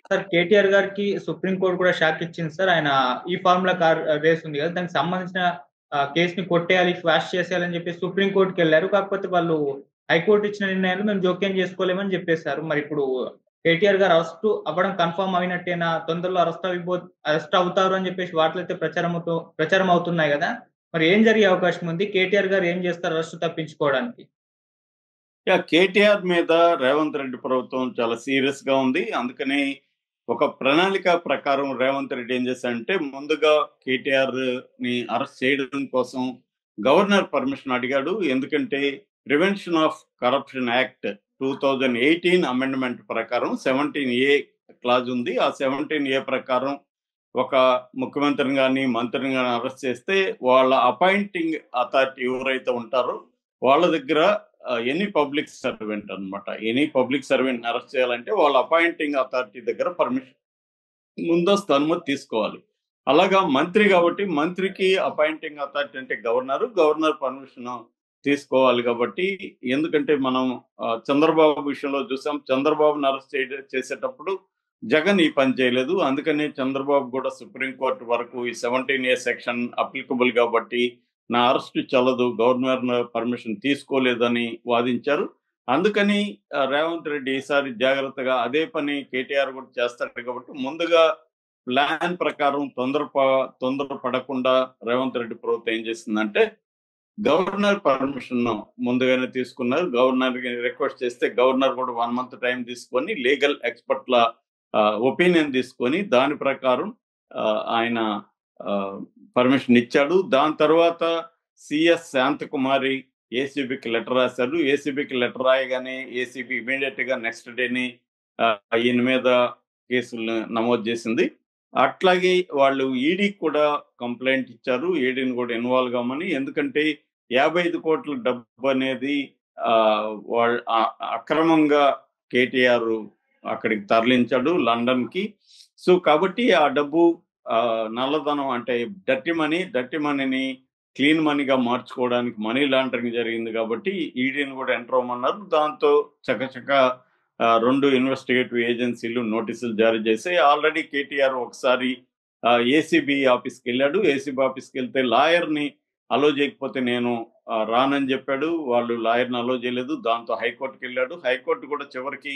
Sir KTR గారికి supreme court కూడా shock ఇచ్చింది సార్. ఆయన ఈ ఫార్ములా కార్ రేస్ ఉంది కదా! దానికి సంబంధించిన కేస్‌ని కొట్టేయాలి, క్వాష్ చేసేయాలని చెప్పేసి సుప్రీం కోర్ట్‌కెళ్లారు. కాకపోతే వాళ్ళు హైకోర్ట్ ఇచ్చిన నిర్ణయాలు మేము జోక్యం చేసుకోలేమని చెప్పేసారు. మరిప్పుడు కేటీఆర్ గారు అరెస్టు అవ్వడం కన్ఫర్మ్ అయినట్టేనా? తొందరలో అరెస్ట్ అవుతారు అని చెప్పేసి వార్తలైతే ప్రచారం అవుతున్నాయి గదా! మరి ఏం జరిగే అవకాశం ఉంది? కేటీఆర్ గారు ఏం చేస్తారు అరెస్ట్ తప్పించుకోవడానికి? కేటీఆర్ మీద రేవంత్ రెడ్డి ప్రభుత్వం చాలా సీరియస్ గా ఉంది. అందుకని ఒక ప్రణాళిక ప్రకారం రేవంత్ రెడ్డి ఏం చేశారంటే ముందుగా కేటీఆర్ ని అరెస్ట్ చేయడం కోసం గవర్నర్ పర్మిషన్ అడిగాడు. ఎందుకంటే prevention of corruption act 2018 amendment ప్రకారం 17A క్లాజ్ ఉంది. ఆ 17A ప్రకారం ఒక ముఖ్యమంత్రిని కానీ మంత్రిని కానీ అరెస్ట్ చేస్తే వాళ్ళ అపాయింటింగ్ అథారిటీ ఎవరైతే ఉంటారో వాళ్ళ దగ్గర ఎనీ పబ్లిక్ సర్వెంట్ అనమాట, ఎనీ పబ్లిక్ సర్వెంట్ అరెస్ట్ చేయాలంటే వాళ్ళ అపాయింటింగ్ అథారిటీ దగ్గర పర్మిషన్ ముందస్తు అనుమతి తీసుకోవాలి. అలాగా మంత్రి కాబట్టి మంత్రికి అపాయింటింగ్ అథారిటీ అంటే గవర్నర్ పర్మిషన్ తీసుకోవాలి. కాబట్టి ఎందుకంటే మనం చంద్రబాబు విషయంలో చూసాం, చంద్రబాబును అరెస్ట్ చేసేటప్పుడు జగన్ ఈ పని చేయలేదు. అందుకని చంద్రబాబు కూడా సుప్రీంకోర్టు వరకు ఈ 17A సెక్షన్ అప్లికబుల్ కాబట్టి నా అరెస్టు చల్లదు, గవర్నర్ పర్మిషన్ తీసుకోలేదని వాదించారు. అందుకని రేవంత్ రెడ్డి ఈసారి జాగ్రత్తగా అదే పని కేటీఆర్ కూడా చేస్తాడు కాబట్టి ముందుగా ప్లాన్ ప్రకారం తొందరపడకుండా రేవంత్ రెడ్డి ప్రభుత్వం ఏం చేసిందంటే గవర్నర్ పర్మిషన్ ముందుగానే తీసుకున్నారు. గవర్నర్ రిక్వెస్ట్ చేస్తే గవర్నర్ కూడా 1 month టైం తీసుకొని లీగల్ ఎక్స్పర్ట్ల ఒపీనియన్ తీసుకొని దాని ప్రకారం ఆయన పర్మిషన్ ఇచ్చాడు. దాని తర్వాత సిఎస్ శాంతకుమారి ఏసీబీకి లెటర్ రాశారు. ఏసీబీకి లెటర్ రాయగానే ఏసీబీ ఇమీడియట్ గా నెక్స్ట్ డేని ఈయన మీద కేసులు నమోదు చేసింది. అట్లాగే వాళ్ళు ఈడీకి కూడా కంప్లైంట్ ఇచ్చారు, ఈడీని కూడా ఇన్వాల్వ్ కామని. ఎందుకంటే 55 కోట్ల డబ్బు అనేది వాళ్ళు అక్రమంగా కేటీఆర్ అక్కడికి తరలించాడు లండన్ కి. సో కాబట్టి ఆ డబ్బు నల్లధనం అంటే డర్టీ మనీని క్లీన్ మనీగా మార్చుకోవడానికి మనీ లాండరింగ్ జరిగింది కాబట్టి ఈడీని కూడా ఎంటర్ అవ్వమన్నారు. దాంతో చకచక 2 ఇన్వెస్టిగేటివ్ ఏజెన్సీలు నోటీసులు జారీ చేశాయి. ఆల్రెడీ కేటీఆర్ ఒకసారి ఏసీబీ ఆఫీస్కి వెళ్ళాడు. ఏసీబీ ఆఫీస్కి వెళ్తే లాయర్ని అలో చేయకపోతే నేను రానని చెప్పాడు. వాళ్ళు లాయర్ని అలో చేయలేదు. దాంతో హైకోర్టుకి వెళ్ళాడు. హైకోర్టు కూడా చివరికి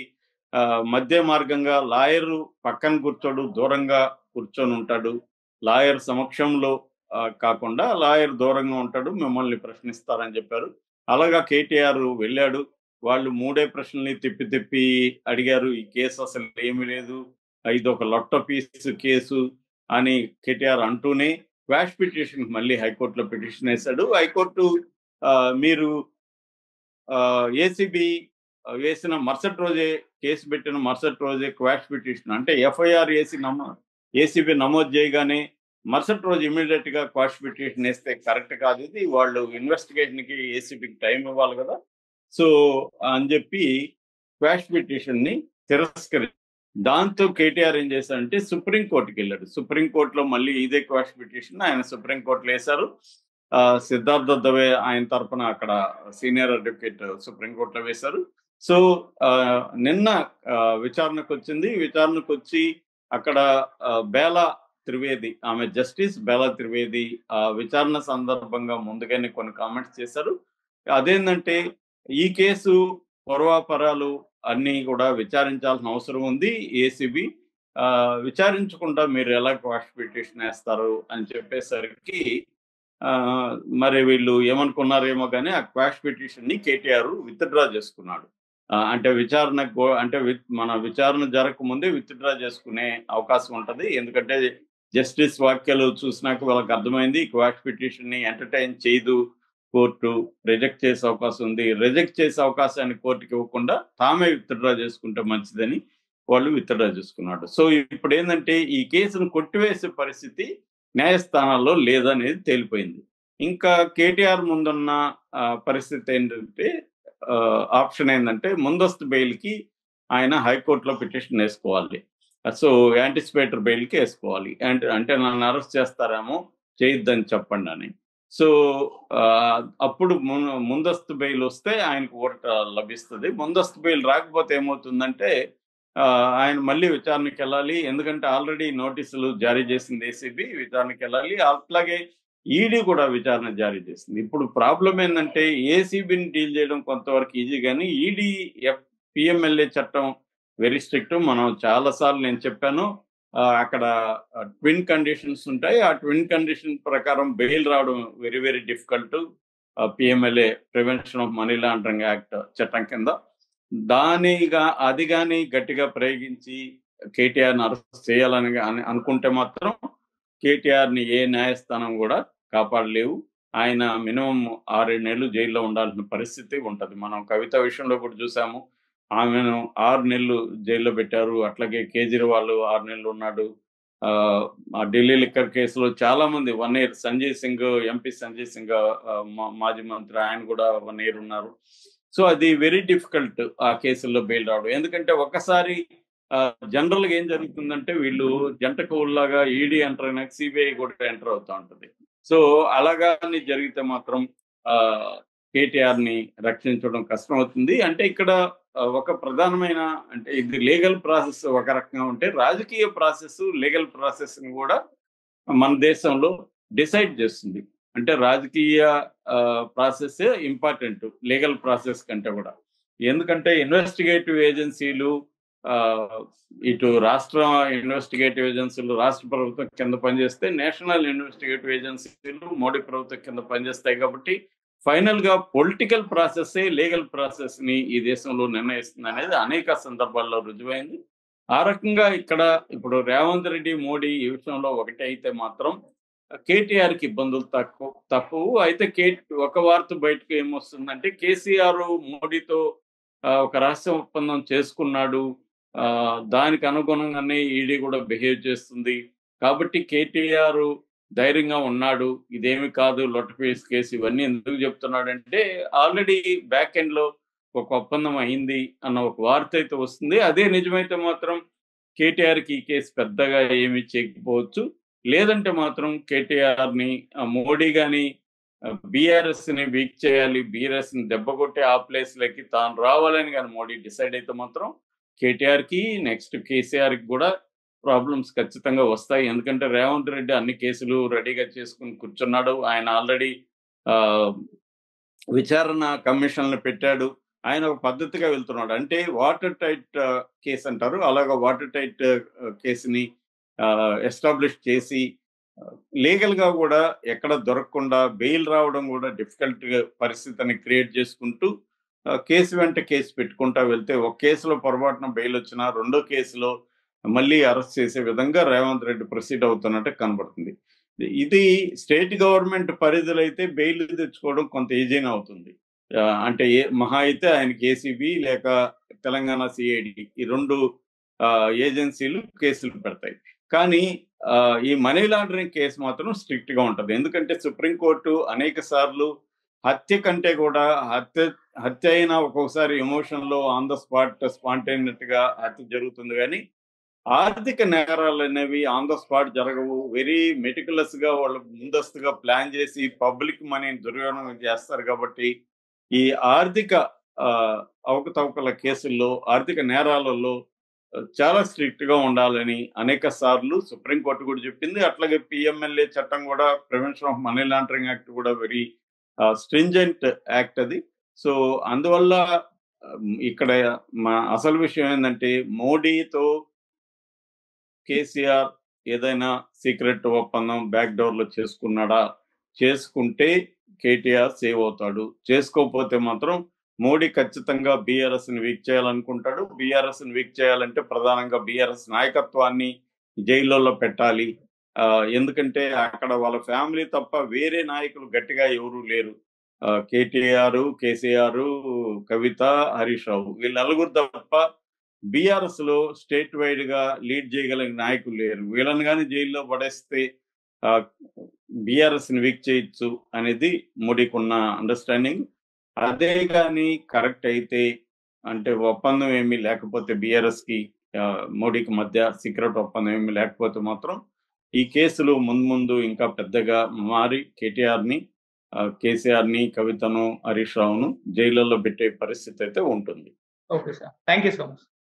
మధ్య మార్గంగా లాయర్ పక్కన కూర్చోడు, దూరంగా కూర్చొని ఉంటాడు. లాయర్ సమక్షంలో కాకుండా లాయర్ దూరంగా ఉంటాడు, మిమ్మల్ని ప్రశ్నిస్తారని చెప్పారు. అలాగా కేటీఆర్ వెళ్ళాడు. వాళ్ళు 3 ప్రశ్నల్ని తిప్పి అడిగారు. ఈ కేసు అసలు ఏమీ లేదు, ఇది ఒక లొట్ట పీస్ కేసు అని కేటీఆర్ అంటూనే క్వాష్ పిటిషన్ మళ్ళీ హైకోర్టులో పిటిషన్ వేశాడు. హైకోర్టు మీరు ఏసీబీ వేసిన మరుసటి రోజే, కేసు పెట్టిన మరుసటి రోజే క్వాష్ పిటిషన్ అంటే ఎఫ్ఐఆర్ ఏసీబీ నమోదు చేయగానే మరుసటి రోజు ఇమీడియట్ గా క్వాష్ పిటిషన్ వేస్తే కరెక్ట్ కాదు. ఇది వాళ్ళు ఇన్వెస్టిగేషన్ కి ఏసీబీకి టైం ఇవ్వాలి కదా. సో అని చెప్పి క్వాష్ పిటిషన్ ని తిరస్కరి. దాంతో కేటీఆర్ ఏం చేశారంటే సుప్రీంకోర్టుకి వెళ్ళాడు. సుప్రీంకోర్టులో మళ్ళీ ఇదే క్వాష్ పిటిషన్ ఆయన సుప్రీంకోర్టులో వేశారు. సిద్ధార్థ దవే ఆయన తరఫున అక్కడ సీనియర్ అడ్వకేట్ సుప్రీంకోర్టులో వేశారు. సో నిన్న విచారణకు వచ్చింది. విచారణకు వచ్చి అక్కడ బేలా త్రివేది, ఆమె జస్టిస్ బేలా త్రివేది విచారణ సందర్భంగా ముందుగానే కొన్ని కామెంట్స్ చేశారు. అదేంటంటే ఈ కేసు పూర్వాపరాలు అన్ని కూడా విచారించాల్సిన అవసరం ఉంది. ఏసీబీ విచారించకుండా మీరు ఎలా క్వాష్ పిటిషన్ వేస్తారు అని చెప్పేసరికి మరి వీళ్ళు ఏమనుకున్నారేమో కానీ ఆ క్వాష్ పిటిషన్ ని కేటీఆర్ విత్డ్రా చేసుకున్నాడు. అంటే మన విచారణ జరగకముందే విత్డ్రా చేసుకునే అవకాశం ఉంటది. ఎందుకంటే జస్టిస్ వ్యాఖ్యలు చూసినాక వాళ్ళకి అర్థమైంది క్వాష్ పిటిషన్ ని ఎంటర్టైన్ చేయదు కోర్టు, రిజెక్ట్ చేసే అవకాశం ఉంది. రిజెక్ట్ చేసే అవకాశాన్ని కోర్టుకి ఇవ్వకుండా తామే విత్డ్రా చేసుకుంటే మంచిదని వాళ్ళు విత్డ్రా చేసుకున్నాడు. సో ఇప్పుడు ఏంటంటే ఈ కేసును కొట్టివేసే పరిస్థితి న్యాయస్థానాల్లో లేదనేది తేలిపోయింది. ఇంకా కేటీఆర్ ముందున్న పరిస్థితి ఏంటంటే ఆప్షన్ ఏంటంటే ముందస్తు బెయిల్కి ఆయన హైకోర్టులో పిటిషన్ వేసుకోవాలి. సో యాంటిసిపేటరీ బెయిల్కి వేసుకోవాలి. అంటే నన్ను అరెస్ట్ చేస్తారేమో, చేయొద్దని చెప్పండి అని. సో అప్పుడు ముందస్తు బెయిల్ వస్తే ఆయనకు ఓటు లభిస్తుంది. ముందస్తు బెయిల్ రాకపోతే ఏమవుతుందంటే ఆయన మళ్ళీ విచారణకి వెళ్ళాలి. ఎందుకంటే ఆల్రెడీ నోటీసులు జారీ చేసింది ఏసీబీ, విచారణకి వెళ్ళాలి. అట్లాగే ఈడీ కూడా విచారణ జారీ చేసింది. ఇప్పుడు ప్రాబ్లం ఏందంటే ఏసీబీని డీల్ చేయడం కొంతవరకు ఈజీ గానీ ఈడీ పీఎంఎల్ఏ చట్టం వెరీ స్ట్రిక్ట్. మనం చాలా సార్లు నేను చెప్పాను. అక్కడ ట్విన్ కండిషన్స్ ఉంటాయి. ఆ ట్విన్ కండిషన్ ప్రకారం బెయిల్ రావడం very very difficult. PMLA prevention of money laundering act చట్టం కింద అది కానీ గట్టిగా ప్రయోగించి కేటీఆర్ని అరెస్ట్ చేయాలని అనుకుంటే మాత్రం కేటీఆర్ని ఏ న్యాయస్థానం కూడా కాపాడలేవు. ఆయన మినిమం 6-7 నెలలు జైల్లో ఉండాల్సిన పరిస్థితి ఉంటుంది. మనం కవిత విషయంలో కూడా చూసాము. ఆమెను 6 నెలలు జైల్లో పెట్టారు. అట్లాగే కేజ్రీవాల్ 6 నెలలు ఉన్నాడు. ఆ ఢిల్లీ లిక్కర్ కేసులో చాలా మంది 1 ఇయర్, ఎంపీ సంజయ్ సింగ్ మాజీ మంత్రి, ఆయన కూడా 1 ఇయర్ ఉన్నారు. సో అది వెరీ డిఫికల్ట్ ఆ కేసుల్లో బెయిల్ రావడం. ఎందుకంటే ఒకసారి జనరల్ గా ఏం జరుగుతుందంటే వీళ్ళు జంట కవుల్లాగా ఈడీ ఎంటర్ అయినాక సిబిఐ కూడా ఎంటర్ అవుతూ ఉంటుంది. సో అలాగాని జరిగితే మాత్రం కేటీఆర్ ని రక్షించడం కష్టం అవుతుంది. అంటే ఇక్కడ ఒక ప్రధానమైన అంటే ఇది లీగల్ ప్రాసెస్ ఒక రకంగా ఉంటే, రాజకీయ ప్రాసెస్ లీగల్ ప్రాసెస్ ని కూడా మన దేశంలో డిసైడ్ చేస్తుంది. అంటే రాజకీయ ప్రాసెస్ ఇంపార్టెంట్ లీగల్ ప్రాసెస్ కంటే కూడా. ఎందుకంటే ఇన్వెస్టిగేటివ్ ఏజెన్సీలు ఇటు రాష్ట్ర ఇన్వెస్టిగేటివ్ ఏజెన్సీలు రాష్ట్ర ప్రభుత్వం కింద పనిచేస్తే, నేషనల్ ఇన్వెస్టిగేటివ్ ఏజెన్సీలు మోడీ ప్రభుత్వం కింద పనిచేస్తాయి. కాబట్టి ఫైనల్ గా పొలిటికల్ ప్రాసెస్ లీగల్ ప్రాసెస్ ని ఈ దేశంలో నిర్ణయిస్తుంది అనేది అనేక సందర్భాల్లో రుజువైంది. ఆ రకంగా ఇక్కడ ఇప్పుడు రేవంత్ రెడ్డి, మోడీ ఈ విషయంలో ఒకటే అయితే మాత్రం కేటీఆర్ కి ఇబ్బందులు తక్కువ. అయితే ఒక వార్త బయటకు ఏమొస్తుందంటే, కేసీఆర్ మోడీతో ఒక రహస్య ఒప్పందం చేసుకున్నాడు, దానికి అనుగుణంగానే ఈడీ కూడా బిహేవ్ చేస్తుంది. కాబట్టి కేటీఆర్ ధైర్యంగా ఉన్నాడు, ఇదేమి కాదు లొట్టపీస్ కేసు, ఇవన్నీ ఎందుకు చెప్తున్నాడంటే ఆల్రెడీ బ్యాక్ ఎండ్ లో ఒక ఒప్పందం అయింది అన్న ఒక వార్త అయితే వస్తుంది. అదే నిజమైతే మాత్రం కేటీఆర్ కి ఈ కేసు పెద్దగా ఏమి చేయకపోవచ్చు. లేదంటే మాత్రం కేటీఆర్ ని మోడీ గాని బీఆర్ఎస్ ని వీక్ చేయాలి, బీఆర్ఎస్ ని దెబ్బ కొట్టి ఆ ప్లేస్ లకి తాను రావాలని కానీ మోడీ డిసైడ్ అయితే మాత్రం కేటీఆర్ కి నెక్స్ట్ కేసీఆర్ కి కూడా ప్రాబ్లమ్స్ ఖచ్చితంగా వస్తాయి. ఎందుకంటే రేవంత్ రెడ్డి అన్ని కేసులు రెడీగా చేసుకుని కూర్చున్నాడు. ఆయన ఆల్రెడీ విచారణ కమిషన్లు పెట్టాడు. ఆయన ఒక పద్ధతిగా వెళ్తున్నాడు. అంటే వాటర్ టైట్ కేసు అంటారు, అలాగా వాటర్ టైట్ కేసుని ఎస్టాబ్లిష్ చేసి లీగల్ గా కూడా ఎక్కడ దొరకకుండా బెయిల్ రావడం కూడా డిఫికల్ట్ పరిస్థితిని క్రియేట్ చేసుకుంటూ కేసు వెంట కేసు పెట్టుకుంటా వెళ్తే, ఒక కేసులో పొరపాటున బెయిల్ వచ్చినా రెండో కేసులో మళ్ళీ అరెస్ట్ చేసే విధంగా రేవంత్ రెడ్డి ప్రొసీడ్ అవుతున్నట్టు కనబడుతుంది. ఇది స్టేట్ గవర్నమెంట్ పరిధిలో అయితే బెయిల్ తెచ్చుకోవడం కొంత ఈజీగా అవుతుంది. అంటే మహా అయితే ఆయనకి ఏసీబీ లేక తెలంగాణ సిఐడి ఈ 2 ఏజెన్సీలు కేసులు పెడతాయి. కానీ ఈ మనీ లాండరింగ్ కేసు మాత్రం స్ట్రిక్ట్ గా ఉంటుంది. ఎందుకంటే సుప్రీంకోర్టు అనేక సార్లు హత్య కంటే కూడా హత్య అయినా ఒక్కొక్కసారి ఎమోషన్ లో ఆన్ ద స్పాంటేనియస్ గా హత్య జరుగుతుంది. కానీ ఆర్థిక నేరాలు అనేవి ఆన్ ద స్పాట్ జరగవు. వెరీ మెటికులస్ గా వాళ్ళు ముందస్తుగా ప్లాన్ చేసి పబ్లిక్ మనీని దుర్వినియోగం చేస్తారు. కాబట్టి ఈ ఆర్థిక అవకతవకల కేసుల్లో, ఆర్థిక నేరాలలో చాలా స్ట్రిక్ట్ గా ఉండాలని అనేక సార్లు సుప్రీంకోర్టు కూడా చెప్పింది. అట్లాగే పిఎంఎల్ఏ చట్టం కూడా, prevention of money laundering act కూడా వెరీ స్ట్రింజెంట్ యాక్ట్ అది. సో అందువల్ల ఇక్కడ మా అసలు విషయం ఏంటంటే, మోడీతో కేసీఆర్ ఏదైనా సీక్రెట్ ఒప్పందం బ్యాక్ డోర్ లో చేసుకున్నాడా? చేసుకుంటే కేటీఆర్ సేవ్ అవుతాడు. చేసుకోకపోతే మాత్రం మోడీ ఖచ్చితంగా బీఆర్ఎస్ ని వీక్ చేయాలనుకుంటాడు. బీఆర్ఎస్ ని వీక్ చేయాలంటే ప్రధానంగా బీఆర్ఎస్ నాయకత్వాన్ని జైల్లో పెట్టాలి. ఎందుకంటే అక్కడ వాళ్ళ ఫ్యామిలీ తప్ప వేరే నాయకులు గట్టిగా ఎవరు లేరు. కేటీఆర్, కేసీఆర్, కవిత, హరీష్ రావు, వీళ్ళ నలుగురు తప్ప బీఆర్ఎస్ లో స్టేట్ వైడ్ గా లీడ్ చేయగలిగిన నాయకులు లేరు. వీళ్ళని కానీ జైల్లో పడేస్తే బీఆర్ఎస్ ని వీక్ చేయొచ్చు అనేది మోడీకి ఉన్న అండర్స్టాండింగ్. అదే కానీ కరెక్ట్ అయితే, అంటే ఒప్పందం ఏమీ లేకపోతే బీఆర్ఎస్ కి మోడీకి మధ్య సీక్రెట్ ఒప్పందం ఏమీ లేకపోతే మాత్రం ఈ కేసులు ముందు ఇంకా పెద్దగా మారి కేసీఆర్ ని, కవితను, హరీష్ రావును జైళ్ళలో పెట్టే పరిస్థితి అయితే ఉంటుంది. Okay sir, thank you so much.